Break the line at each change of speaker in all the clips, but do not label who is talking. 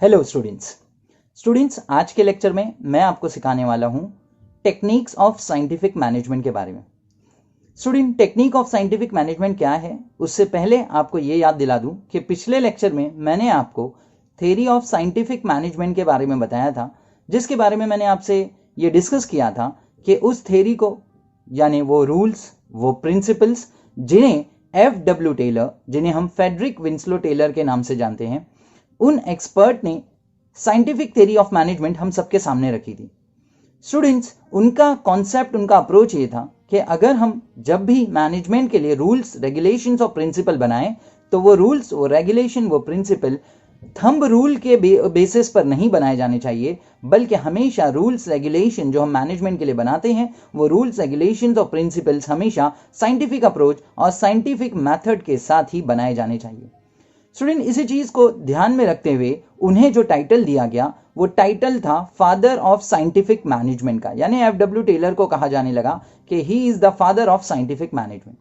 Hello students आज के lecture में मैं आपको सिखाने वाला हूं टेक्निक्स ऑफ साइंटिफिक मैनेजमेंट के बारे में। Student, technique of scientific management क्या है उससे पहले आपको ये याद दिला दूं कि पिछले लेक्चर में मैंने आपको थ्योरी ऑफ साइंटिफिक मैनेजमेंट के बारे में बताया था, जिसके बारे में मैंने आपसे ये डिस्कस किया था कि उस थ्योरी को, यानी वो रूल्स, वो प्रिंसिपल्स जिन्हें F.W. टेलर, जिन्हें हम फेडरिक विंस्लो टेलर के नाम से जानते हैं, उन एक्सपर्ट ने साइंटिफिक थ्योरी ऑफ मैनेजमेंट हम सबके सामने रखी थी। स्टूडेंट्स, उनका कॉन्सेप्ट, उनका अप्रोच ये था कि अगर हम जब भी मैनेजमेंट के लिए रूल्स, रेगुलेशंस और प्रिंसिपल बनाएं तो वो रूल्स, वो रेगुलेशन, वो प्रिंसिपल थंब रूल के बेसिस पर नहीं बनाए जाने चाहिए, बल्कि हमेशा रूल्स, रेगुलेशन जो हम मैनेजमेंट के लिए बनाते हैं वो रूल्स, रेगुलेशंस और प्रिंसिपल्स हमेशा साइंटिफिक अप्रोच और साइंटिफिक मेथड के साथ ही बनाए जाने चाहिए। स्टूडेंट, इसी चीज को ध्यान में रखते हुए उन्हें जो टाइटल दिया गया वो टाइटल था फादर ऑफ साइंटिफिक मैनेजमेंट का, यानी F.W. टेलर को कहा जाने लगा कि he is the father of scientific management.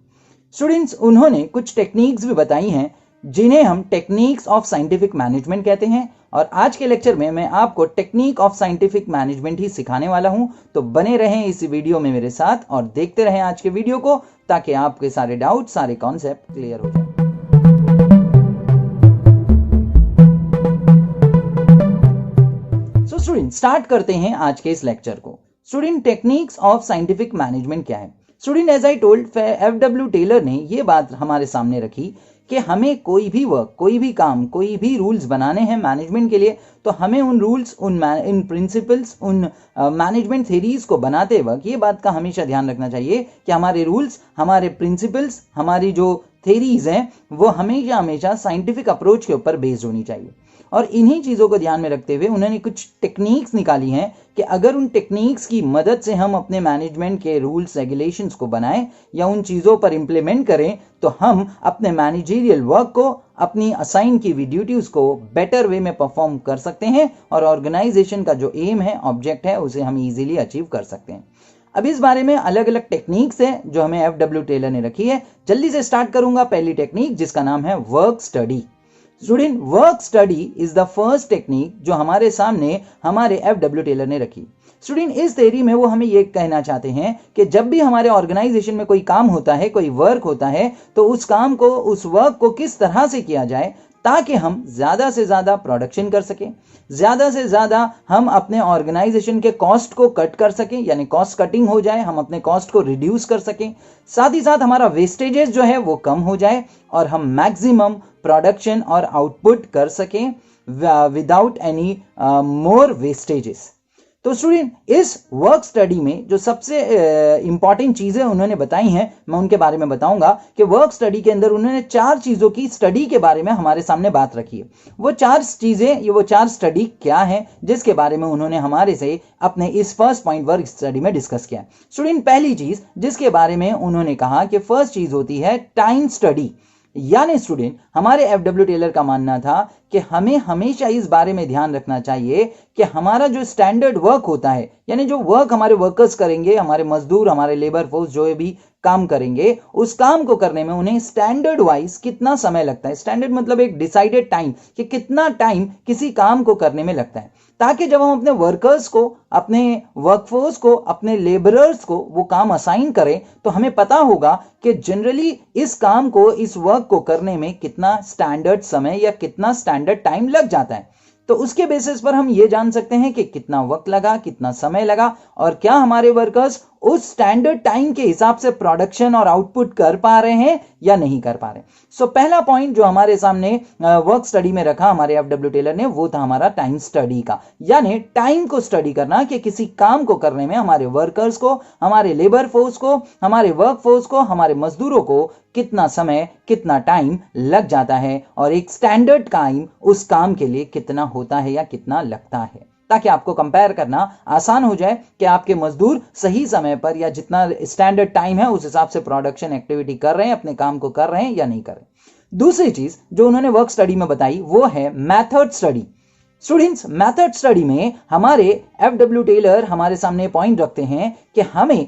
Students, उन्होंने कुछ टेक्निक्स भी बताई हैं जिन्हें हम टेक्निक्स ऑफ साइंटिफिक मैनेजमेंट कहते हैं, और आज के लेक्चर में मैं आपको टेक्निक ऑफ साइंटिफिक मैनेजमेंट ही सिखाने वाला हूं। तो बने रहें इस वीडियो में मेरे साथ और देखते रहें आज के वीडियो को, ताकि आपके सारे डाउट, सारे कॉन्सेप्ट क्लियर हो जाए। स्टूडेंट, स्टार्ट करते हैं आज के इस लेक्चर को। Student, techniques of scientific management क्या है? Student, as I told, F.W. Taylor ने ये बात हमारे सामने रखी कि हमें कोई भी वर्क, कोई भी काम, कोई भी रूल्स बनाने हैं मैनेजमेंट के लिए, तो हमें उन रूल्स, उन प्रिंसिपल्स, उन मैनेजमेंट थ्योरीज को बनाते वक्त ये बात का हमेशा ध्यान रखना चाहिए कि हमारे रूल्स, हमारे प्रिंसिपल्स, हमारी जो थ्योरीज हैं वो हमेशा साइंटिफिक अप्रोच के ऊपर बेस्ड होनी चाहिए। और इन्हीं चीज़ों को ध्यान में रखते हुए उन्होंने कुछ टेक्निक्स निकाली हैं कि अगर उन टेक्निक्स की मदद से हम अपने मैनेजमेंट के रूल्स, रेगुलेशंस को बनाएं या उन चीज़ों पर इंप्लीमेंट करें तो हम अपने मैनेजरियल वर्क को, अपनी असाइन की हुई ड्यूटीज़ को बेटर वे में परफॉर्म कर सकते हैं और ऑर्गेनाइजेशन का जो एम है, ऑब्जेक्ट है, उसे हम ईजिली अचीव कर सकते हैं। अब इस बारे में अलग अलग टेक्निक्स है जो हमें F.W. टेलर ने रखी है। जल्दी से स्टार्ट करूंगा पहली टेक्निक, जिसका नाम है work study. Student, work study is the first technique जो हमारे सामने हमारे F.W. टेलर ने रखी। स्टूडेंट, इस थ्योरी में वो हमें ये कहना चाहते हैं कि जब भी हमारे ऑर्गेनाइजेशन में कोई काम होता है, कोई वर्क होता है, तो उस काम को, उस वर्क को किस तरह से किया जाए ताकि हम ज्यादा से ज्यादा प्रोडक्शन कर सकें, ज्यादा से ज्यादा हम अपने ऑर्गेनाइजेशन के कॉस्ट को कट कर सकें, यानी कॉस्ट कटिंग हो जाए, हम अपने कॉस्ट को रिड्यूस कर सकें, साथ ही साथ हमारा वेस्टेजेस जो है वो कम हो जाए और हम मैक्सिमम प्रोडक्शन और आउटपुट कर सकें विदाउट एनी मोर वेस्टेजेस। तो स्टूडेंट, इस वर्क स्टडी में जो सबसे इंपॉर्टेंट चीजें उन्होंने बताई हैं, मैं उनके बारे में बताऊंगा कि वर्क स्टडी के अंदर उन्होंने 4 चीजों की स्टडी के बारे में हमारे सामने बात रखी है। वो 4 चीजें, ये वो 4 स्टडी क्या है जिसके बारे में उन्होंने हमारे से अपने इस फर्स्ट पॉइंट वर्क स्टडी में डिस्कस किया। स्टूडेंट, पहली चीज जिसके बारे में उन्होंने कहा कि फर्स्ट चीज होती है टाइम स्टडी। यानी स्टूडेंट, हमारे F.W. टेलर का मानना था कि हमें हमेशा इस बारे में ध्यान रखना चाहिए कि हमारा जो स्टैंडर्ड वर्क होता है, यानी जो वर्क हमारे वर्कर्स करेंगे, हमारे मजदूर, हमारे लेबर फोर्स जो भी काम करेंगे, उस काम को करने में उन्हें स्टैंडर्ड वाइज कितना समय लगता है। स्टैंडर्ड मतलब एक डिसाइडेड टाइम, कि कितना टाइम किसी काम को करने में लगता है, ताकि जब हम अपने वर्कर्स को, अपने वर्कफोर्स को, अपने लेबरर्स को वो काम असाइन करें तो हमें पता होगा कि जनरली इस काम को, इस वर्क को करने में कितना स्टैंडर्ड समय या कितना स्टैंडर्ड टाइम लग जाता है। तो उसके बेसिस पर हम ये जान सकते हैं कि कितना वक्त लगा, कितना समय लगा और क्या हमारे वर्कर्स उस स्टैंडर्ड टाइम के हिसाब से प्रोडक्शन और आउटपुट कर पा रहे हैं या नहीं कर पा रहे। सो पहला पॉइंट जो हमारे सामने वर्क स्टडी में रखा हमारे F.W. टेलर ने, वो था हमारा टाइम स्टडी का, यानी टाइम को स्टडी करना कि किसी काम को करने में हमारे वर्कर्स को, हमारे लेबर फोर्स को, हमारे वर्क फोर्स को, हमारे मजदूरों को कितना समय, कितना टाइम लग जाता है और एक स्टैंडर्ड टाइम उस काम के लिए कितना होता है या कितना लगता है, ताकि आपको कंपेयर करना आसान हो जाए कि आपके मजदूर सही समय पर या जितना स्टैंडर्ड टाइम है उस हिसाब से प्रोडक्शन एक्टिविटी कर रहे हैं, अपने काम को कर रहे हैं या नहीं कर रहे। दूसरी चीज जो उन्होंने वर्क स्टडी में बताई वो है method study. Students, method study में हमारे F.W. टेलर हमारे सामने पॉइंट रखते हैं कि हमें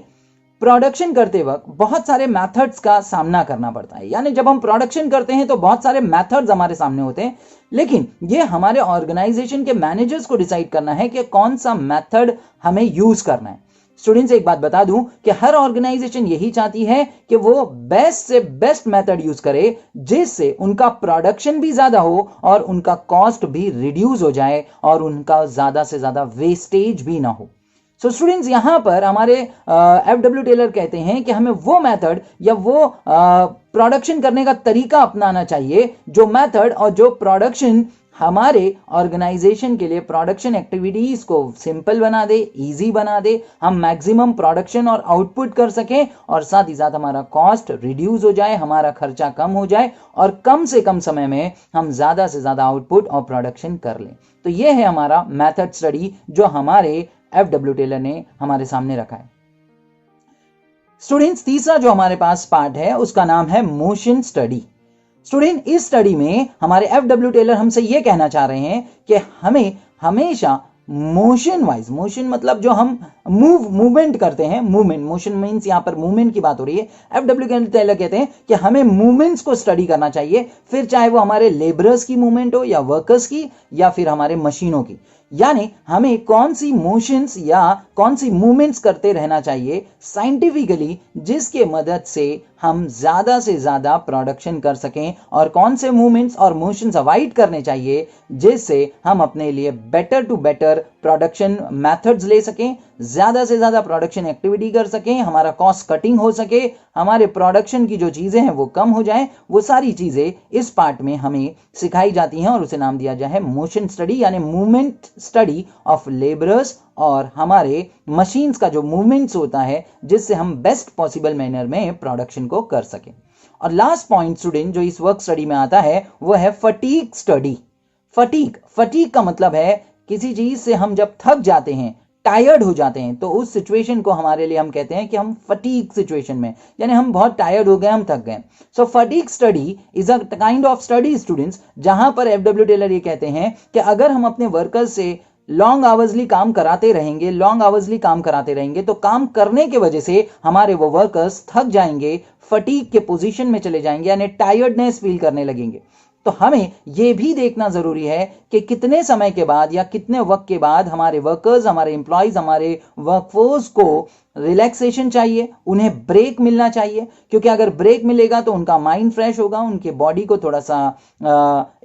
प्रोडक्शन करते वक्त बहुत सारे मेथड्स का सामना करना पड़ता है। यानी जब हम प्रोडक्शन करते हैं तो बहुत सारे मेथड्स हमारे सामने होते हैं, लेकिन ये हमारे ऑर्गेनाइजेशन के मैनेजर्स को डिसाइड करना है कि कौन सा मेथड हमें यूज करना है। स्टूडेंट्स, एक बात बता दूं कि हर ऑर्गेनाइजेशन यही चाहती है कि वो बेस्ट से बेस्ट मेथड यूज करे, जिससे उनका प्रोडक्शन भी ज्यादा हो और उनका कॉस्ट भी रिड्यूस हो जाए और उनका ज्यादा से ज्यादा वेस्टेज भी ना हो। सो स्टूडेंट्स, यहां पर हमारे FW टेलर कहते हैं कि हमें वो मेथड या वो प्रोडक्शन करने का तरीका अपनाना चाहिए, जो मेथड और जो प्रोडक्शन हमारे ऑर्गेनाइजेशन के लिए प्रोडक्शन एक्टिविटीज को सिंपल बना दे, इजी बना दे, हम मैक्सिमम प्रोडक्शन और आउटपुट कर सकें और साथ ही साथ हमारा कॉस्ट रिड्यूस हो जाए, हमारा खर्चा कम हो जाए और कम से कम समय में हम ज्यादा से ज्यादा आउटपुट और प्रोडक्शन कर लें। तो यह है हमारा मेथड स्टडी जो हमारे FW टेलर ने हमारे सामने रखा है। स्टूडेंट्स, तीसरा जो हमारे पास पार्ट है उसका नाम है मोशन स्टडी। स्टूडेंट, इस स्टडी में हमारे FW टेलर हमसे यह कहना चाह रहे हैं कि हमें हमेशा मोशन वाइज, मोशन मतलब जो हम मूवमेंट करते हैं, मूवमेंट, मोशन मींस यहां पर मूवमेंट की बात हो रही है। FW टेलर कहते हैं कि हमें मूवमेंट्स को स्टडी करना चाहिए, फिर चाहे वो हमारे लेबरर्स की मूवमेंट हो या वर्कर्स की या फिर हमारे मशीनों की। यानी हमें कौन सी मोशंस या कौन सी मूवमेंट्स करते रहना चाहिए साइंटिफिकली, जिसके मदद से हम ज्यादा से ज्यादा प्रोडक्शन कर सकें, और कौन से मूवमेंट्स और मोशंस अवॉइड करने चाहिए जिससे हम अपने लिए better to better production methods ले सकें, ज्यादा से ज्यादा प्रोडक्शन एक्टिविटी कर सकें, हमारा कॉस्ट कटिंग हो सके, हमारे प्रोडक्शन की जो चीजें हैं वो कम हो जाएं। वो सारी चीजें इस पार्ट में हमें सिखाई जाती हैं और उसे नाम दिया जाए मोशन स्टडी, यानी मूवमेंट स्टडी ऑफ लेबरर्स और हमारे मशीन्स का जो मूवमेंट्स होता है, जिससे हम बेस्ट पॉसिबल मैनर में प्रोडक्शन को कर सकें। और लास्ट पॉइंट स्टूडेंट जो इस वर्क स्टडी में आता है वो है फटीग स्टडी। फटीग का मतलब है किसी चीज से हम जब थक जाते हैं, टायर्ड हो जाते हैं, तो उस सिचुएशन को हमारे लिए हम कहते हैं कि हम फटीग सिचुएशन में, यानी हम बहुत टायर्ड हो गए, हम थक गए। So fatigue study is a kind of study students, जहां पर FW टेलर ये कहते हैं कि अगर हम अपने वर्कर्स से लॉन्ग आवर्सली काम कराते रहेंगे तो काम करने के वजह से हमारे वो वर्कर्स थक जाएंगे, फटीग के पोजीशन में चले जाएंगे, यानी टायर्डनेस फील करने लगेंगे। तो हमें यह भी देखना जरूरी है कि कितने समय के बाद या कितने वक्त के बाद हमारे वर्कर्स, हमारे एम्प्लॉयज, हमारे वर्कफोर्स को रिलैक्सेशन चाहिए, उन्हें ब्रेक मिलना चाहिए, क्योंकि अगर ब्रेक मिलेगा तो उनका माइंड फ्रेश होगा, उनके बॉडी को थोड़ा सा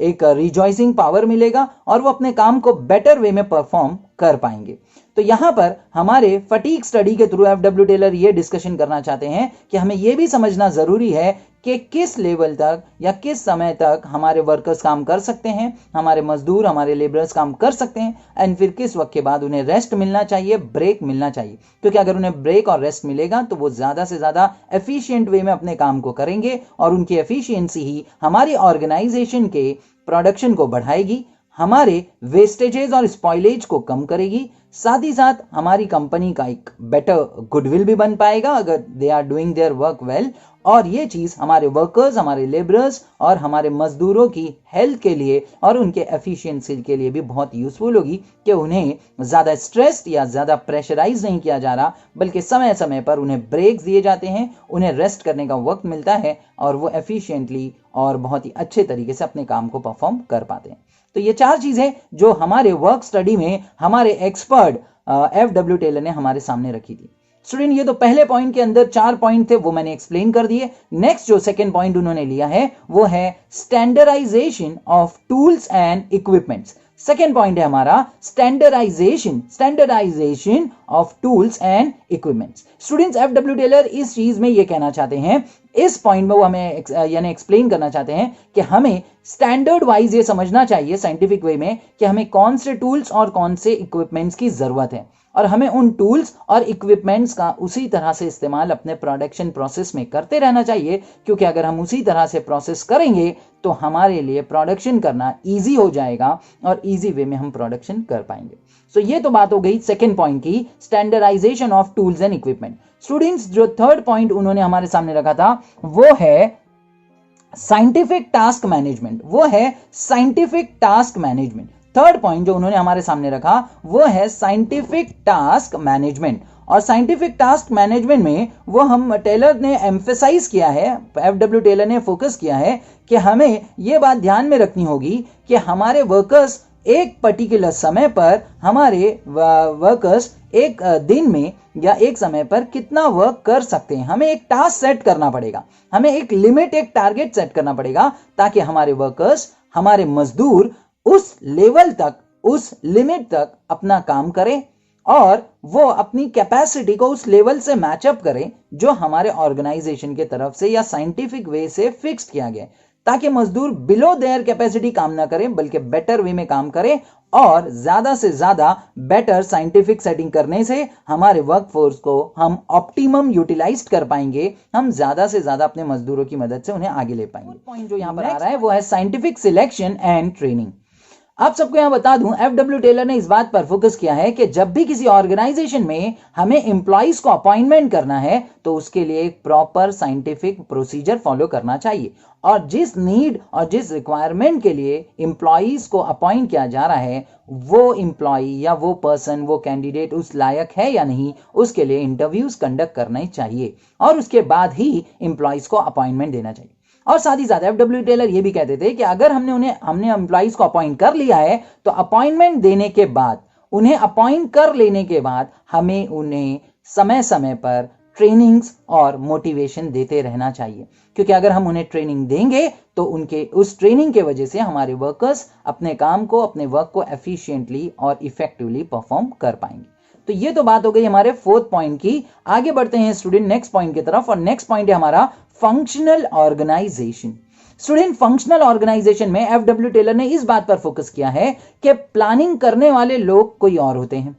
एक रिजॉइसिंग पावर मिलेगा और वो अपने काम को बेटर वे में परफॉर्म कर पाएंगे। तो यहां पर हमारे फटीग स्टडी के थ्रू FW टेलर ये डिस्कशन करना चाहते हैं कि हमें यह भी समझना जरूरी है कि किस लेवल तक या किस समय तक हमारे वर्कर्स काम कर सकते हैं, हमारे मजदूर, हमारे लेबरर्स काम कर सकते हैं, एंड फिर किस वक्त के बाद उन्हें रेस्ट मिलना चाहिए, ब्रेक मिलना चाहिए। क्योंकि अगर उन्हें ब्रेक और रेस्ट मिलेगा तो वो ज्यादा से ज्यादा एफिशिएंट वे में अपने काम को करेंगे और उनकी एफिशिएंसी ही हमारी ऑर्गेनाइजेशन के प्रोडक्शन को बढ़ाएगी, हमारे वेस्टेजेस और स्पॉइलेज को कम करेगी, साथ ही साथ हमारी कंपनी का एक बेटर गुडविल भी बन पाएगा अगर they are doing their work well. और ये चीज हमारे वर्कर्स, हमारे लेबरर्स और हमारे मजदूरों की हेल्थ के लिए और उनके एफिशिएंसी के लिए भी बहुत यूजफुल होगी कि उन्हें ज्यादा स्ट्रेस या ज्यादा प्रेशराइज नहीं किया जा रहा, बल्कि समय समय पर उन्हें ब्रेक्स दिए जाते हैं, उन्हें रेस्ट करने का वक्त मिलता है और वो एफिशिएंटली और बहुत ही अच्छे तरीके से अपने काम को परफॉर्म कर पाते हैं। तो ये चार चीजें जो हमारे वर्क स्टडी में हमारे एक्सपर्ट FW टेलर ने हमारे सामने रखी थी। स्टूडेंट, ये तो पहले पॉइंट के अंदर 4 पॉइंट थे, वो मैंने एक्सप्लेन कर दिए। नेक्स्ट जो सेकंड पॉइंट उन्होंने लिया है वो है standardization of tools and equipments. Second point है हमारा standardization of tools and equipments. Students, FW Taylor इस चीज में ये कहना चाहते हैं, इस पॉइंट में वो हमें यानी एक्सप्लेन करना चाहते हैं कि हमें स्टैंडर्ड वाइज ये समझना चाहिए साइंटिफिक वे में कि हमें कौन से टूल्स और कौन से इक्विपमेंट्स की जरूरत है, और हमें उन टूल्स और इक्विपमेंट्स का उसी तरह से इस्तेमाल अपने प्रोडक्शन प्रोसेस में करते रहना चाहिए, क्योंकि अगर हम उसी तरह से प्रोसेस करेंगे तो हमारे लिए प्रोडक्शन करना इजी हो जाएगा और इजी वे में हम प्रोडक्शन कर पाएंगे। सो ये तो बात हो गई सेकेंड पॉइंट की, standardization of tools and equipment. Students, जो थर्ड पॉइंट उन्होंने हमारे सामने रखा था वो है scientific task management. Third point जो उन्होंने हमारे सामने रखा वो है साइंटिफिक टास्क मैनेजमेंट। और साइंटिफिक टास्क मैनेजमेंट में वो हम टेलर ने एम्फेसाइज किया है, एफडब्ल्यू टेलर ने फोकस किया है कि हमें ये बात ध्यान में रखनी होगी कि हमारे वर्कर्स एक पर्टिकुलर समय पर, हमारे वर्कर्स एक दिन में या एक समय पर कितना वर्क कर सकते हैं। हमें एक टास्क सेट करना पड़ेगा, हमें एक लिमिट, एक टारगेट सेट करना पड़ेगा ताकि हमारे वर्कर्स, हमारे मजदूर उस लेवल तक, उस लिमिट तक अपना काम करें और वो अपनी कैपेसिटी को उस लेवल से मैचअप करें जो हमारे ऑर्गेनाइजेशन की तरफ से या साइंटिफिक वे से फिक्स किया गया, ताकि मजदूर बिलो देयर कैपेसिटी काम ना करें बल्कि बेटर वे में काम करें और ज्यादा से ज्यादा बेटर साइंटिफिक सेटिंग करने से हमारे वर्कफोर्स को हम ऑप्टिमम यूटिलाइज कर पाएंगे, हम ज्यादा से ज्यादा अपने मजदूरों की मदद से उन्हें आगे ले पाएंगे। पॉइंट जो यहां पर आ रहा है वो है साइंटिफिक सिलेक्शन एंड ट्रेनिंग। आप सबको यहां बता दूं, एफडब्ल्यू टेलर ने इस बात पर फोकस किया है कि जब भी किसी ऑर्गेनाइजेशन में हमें एम्प्लॉइज को अपॉइंटमेंट करना है तो उसके लिए एक प्रॉपर साइंटिफिक प्रोसीजर फॉलो करना चाहिए और जिस नीड और जिस रिक्वायरमेंट के लिए एम्प्लॉइज को अपॉइंट किया जा रहा है वो एम्प्लॉय या वो पर्सन, वो कैंडिडेट उस लायक है या नहीं, उसके लिए इंटरव्यूज कंडक्ट करने चाहिए और उसके बाद ही एम्प्लॉइज को अपॉइंटमेंट देना चाहिए। और साथ ही साथ एफडब्ल्यू टेलर ये भी कहते थे कि अगर हमने एम्प्लॉइज को अपॉइंट कर लिया है तो अपॉइंटमेंट देने के बाद, उन्हें अपॉइंट कर लेने के बाद हमें उन्हें समय समय पर ट्रेनिंग्स और मोटिवेशन देते रहना चाहिए, क्योंकि अगर हम उन्हें ट्रेनिंग देंगे तो उनके उस ट्रेनिंग के वजह से हमारे वर्कर्स अपने काम को, अपने वर्क को एफिशिएंटली और इफेक्टिवली परफॉर्म कर पाएंगे। तो ये तो बात हो गई हमारे फोर्थ पॉइंट की। आगे बढ़ते हैं स्टूडेंट नेक्स्ट पॉइंट की तरफ और नेक्स्ट पॉइंट है हमारा functional organization. Student functional organization में एफडब्ल्यू टेलर ने इस बात पर फोकस किया है कि प्लानिंग करने वाले लोग कोई और होते हैं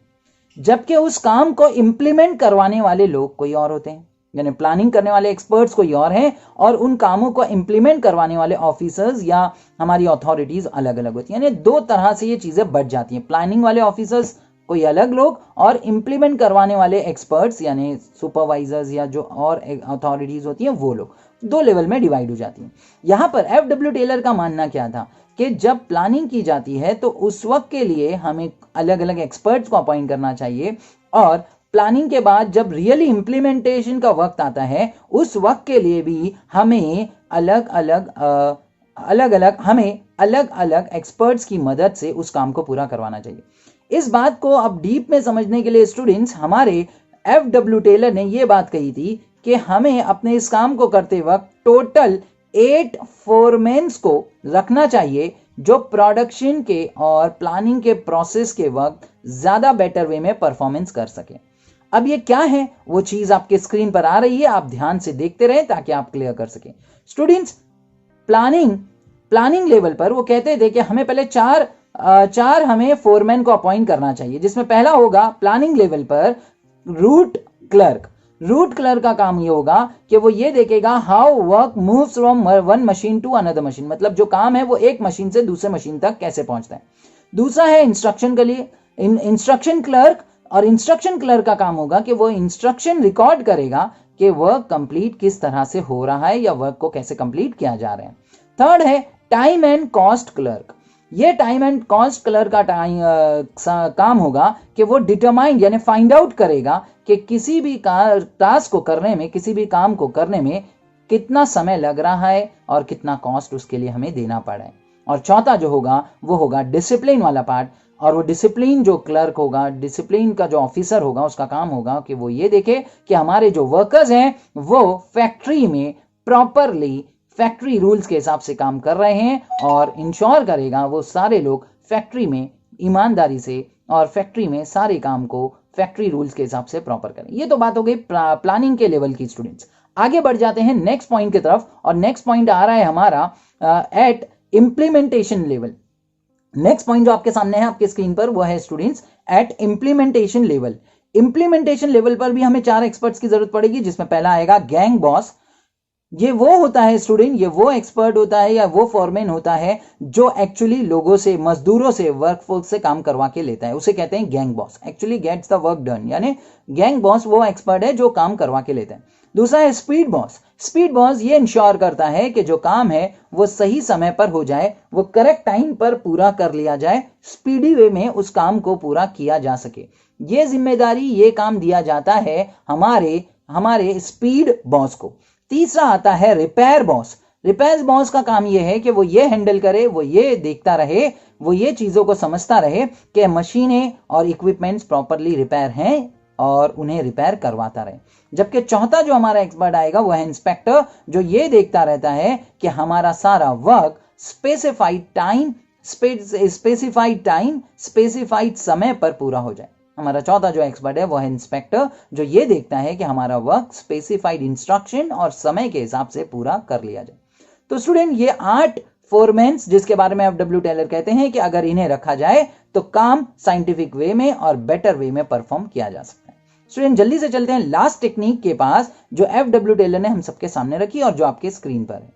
जबकि उस काम को इंप्लीमेंट करवाने वाले लोग कोई और होते हैं। यानी प्लानिंग करने वाले एक्सपर्ट्स कोई और हैं और उन कामों को इंप्लीमेंट करवाने वाले ऑफिसर्स या हमारी अथॉरिटीज अलग अलग होती हैं। यानी दो तरह से ये चीजें बढ़ जाती हैं, प्लानिंग वाले ऑफिसर्स कोई अलग लोग और इंप्लीमेंट करवाने वाले एक्सपर्ट्स यानी सुपरवाइजर्स या जो और अथॉरिटीज होती हैं वो लोग, दो लेवल में डिवाइड हो जाती हैं। यहां पर एफडब्ल्यू टेलर का मानना क्या था कि जब प्लानिंग की जाती है तो उस वक्त के लिए हमें अलग अलग एक्सपर्ट्स को अपॉइंट करना चाहिए और प्लानिंग के बाद जब रियली इंप्लीमेंटेशन का वक्त आता है उस वक्त के लिए भी हमें अलग अलग एक्सपर्ट्स की मदद से उस काम को पूरा करवाना चाहिए। इस बात को अब डीप में समझने के लिए स्टूडेंट्स, हमारे एफडब्ल्यू टेलर ने यह बात कही थी कि हमें अपने इस काम को करते वक्त टोटल 8 फोरमेन्स को रखना चाहिए जो प्रोडक्शन के और प्लानिंग के प्रोसेस के वक्त ज्यादा बेटर वे में परफॉर्मेंस कर सके। अब ये क्या है वो चीज आपके स्क्रीन पर आ रही है, आप ध्यान से देखते रहें ताकि आप क्लियर कर सकें। स्टूडेंट्स, प्लानिंग लेवल पर वो कहते थे कि हमें पहले चार हमें फोरमैन को अपॉइंट करना चाहिए, जिसमें पहला होगा प्लानिंग लेवल पर रूट क्लर्क। रूट क्लर्क का काम ये होगा कि वो ये देखेगा how work moves from one machine to another machine, मतलब जो काम है वो एक मशीन से दूसरे मशीन तक कैसे पहुंचता है। दूसरा है इंस्ट्रक्शन के लिए इंस्ट्रक्शन क्लर्क, और इंस्ट्रक्शन क्लर्क का काम होगा कि वो इंस्ट्रक्शन रिकॉर्ड करेगा कि वर्क कंप्लीट किस तरह से हो रहा है या वर्क को कैसे कंप्लीट किया जा रहा है। थर्ड है टाइम एंड कॉस्ट क्लर्क। ये टाइम एंड कॉस्ट क्लर्क का काम होगा कि वो डिटरमाइन यानी फाइंड आउट करेगा कि किसी भी टास्क को करने में, किसी भी काम को करने में कितना समय लग रहा है और कितना कॉस्ट उसके लिए हमें देना पड़ा है। और चौथा जो होगा वो होगा डिसिप्लिन वाला पार्ट, और वो डिसिप्लिन जो क्लर्क होगा, डिसिप्लिन का जो ऑफिसर होगा, उसका काम होगा कि वो ये देखे कि हमारे जो वर्कर्स हैं वो फैक्ट्री में प्रॉपरली फैक्ट्री रूल्स के हिसाब से काम कर रहे हैं और इंश्योर करेगा वो सारे लोग फैक्ट्री में ईमानदारी से और फैक्ट्री में सारे काम को फैक्ट्री रूल्स के हिसाब से प्रॉपर करें। ये तो बात हो गई प्लानिंग के लेवल की। स्टूडेंट्स, आगे बढ़ जाते हैं नेक्स्ट पॉइंट की तरफ और नेक्स्ट पॉइंट आ रहा है हमारा at implementation level. Next point जो आपके सामने है आपके स्क्रीन पर वो है students at implementation level. Implementation level पर भी हमें 4 एक्सपर्ट्स की जरूरत पड़ेगी, जिसमें पहला आएगा गैंग बॉस, ये वो होता है स्टूडेंट, ये वो एक्सपर्ट होता है या वो फॉरमैन होता है जो एक्चुअली लोगों से, मजदूरों से, वर्कफोर्स से काम करवा के लेता है। उसे कहते हैं gang boss, actually gets the work done, यानी गैंग बॉस वो एक्सपर्ट है जो काम करवा के लेता है। दूसरा है स्पीड बॉस। स्पीड बॉस ये इंश्योर करता है कि जो काम है वो सही समय पर हो जाए, वो करेक्ट टाइम पर पूरा कर लिया जाए, स्पीडी वे में उस काम को पूरा किया जा सके। ये जिम्मेदारी, ये काम दिया जाता है हमारे स्पीड बॉस को। तीसरा आता है रिपेयर बॉस। रिपेयर बॉस का काम यह है कि वो ये हैंडल करे, वो ये देखता रहे, वो ये चीजों को समझता रहे कि मशीनें और इक्विपमेंट्स प्रॉपरली रिपेयर हैं और उन्हें रिपेयर करवाता रहे। जबकि चौथा जो हमारा एक्सपर्ट आएगा वो है इंस्पेक्टर, जो ये देखता रहता है कि हमारा सारा वर्क स्पेसिफाइड समय पर पूरा हो जाए। हमारा चौथा जो एक्सपर्ट है वो है इंस्पेक्टर, जो ये देखता है कि हमारा वर्क स्पेसिफाइड इंस्ट्रक्शन और समय के हिसाब से पूरा कर लिया जाए। तो स्टूडेंट, ये 8 फोरमैन्स जिसके बारे में एफडब्ल्यू टेलर कहते हैं कि अगर इन्हें रखा जाए तो काम साइंटिफिक वे में और बेटर वे में परफॉर्म किया जा सकता है। स्टूडेंट, जल्दी से चलते हैं लास्ट टेक्निक के पास जो एफडब्ल्यू टेलर ने हम सबके सामने रखी और जो आपके स्क्रीन पर है।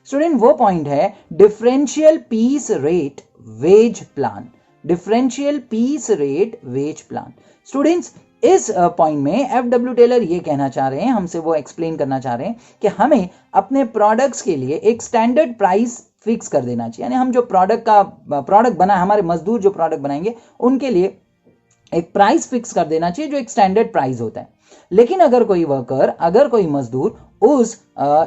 स्टूडेंट, वो पॉइंट है differential piece rate wage plan. Differential piece rate wage plan. Students, इस पॉइंट में एफडब्ल्यू टेलर ये कहना चाह रहे हैं, हमसे वो एक्सप्लेन करना चाह रहे हैं कि हमें अपने प्रोडक्ट्स के लिए एक स्टैंडर्ड प्राइस फिक्स कर देना चाहिए। यानी हम जो प्रोडक्ट बना, हमारे मजदूर जो प्रोडक्ट बनाएंगे उनके लिए एक प्राइस फिक्स कर देना चाहिए जो एक स्टैंडर्ड प्राइस होता है। लेकिन अगर कोई मजदूर उस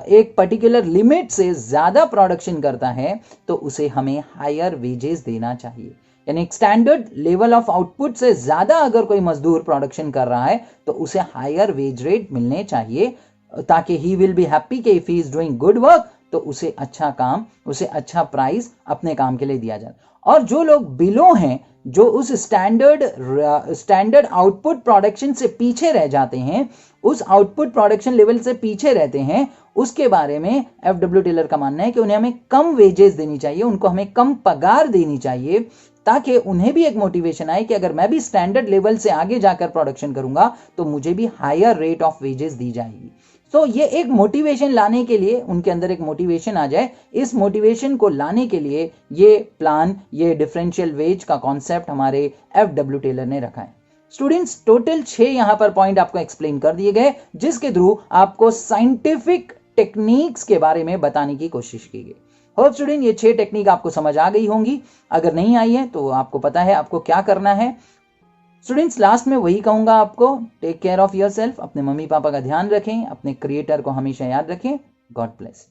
एक पर्टिकुलर लिमिट से ज्यादा प्रोडक्शन करता है तो उसे हमें हायर वेजेस देना चाहिए। यानी एक स्टैंडर्ड लेवल ऑफ आउटपुट से ज्यादा अगर कोई मजदूर प्रोडक्शन कर रहा है तो उसे हायर वेज रेट मिलने चाहिए, ताकि ही विल बी हैप्पी कि if he is doing good work तो उसे अच्छा काम, उसे अच्छा प्राइस अपने काम के लिए दिया जाए। और जो लोग बिलो हैं, जो उस स्टैंडर्ड आउटपुट प्रोडक्शन से पीछे रह जाते हैं, उस आउटपुट प्रोडक्शन लेवल से पीछे रहते हैं, उसके बारे में एफडब्ल्यू टेलर का मानना है कि उन्हें हमें कम वेजेस देनी चाहिए, उनको हमें कम पगार देनी चाहिए, ताकि उन्हें भी एक मोटिवेशन आए कि अगर मैं भी स्टैंडर्ड लेवल से आगे जाकर प्रोडक्शन करूंगा तो मुझे भी हायर रेट ऑफ वेजेस दी जाएगी। तो ये एक मोटिवेशन लाने के लिए, उनके अंदर एक मोटिवेशन आ जाए, इस मोटिवेशन को लाने के लिए ये प्लान, ये डिफरेंशियल वेज का कॉन्सेप्ट हमारे एफडब्ल्यू टेलर ने रखा है। स्टूडेंट्स, टोटल 6 यहां पर पॉइंट आपको एक्सप्लेन कर दिए गए, जिसके थ्रू आपको साइंटिफिक टेक्निक्स के बारे में बताने की कोशिश की गई। होप स्टूडेंट, ये 6 टेक्निक आपको समझ आ गई होंगी। अगर नहीं आई है तो आपको पता है आपको क्या करना है। स्टूडेंट्स, लास्ट में वही कहूंगा आपको, टेक केयर ऑफ योरसेल्फ, अपने मम्मी पापा का ध्यान रखें, अपने क्रिएटर को हमेशा याद रखें। God bless.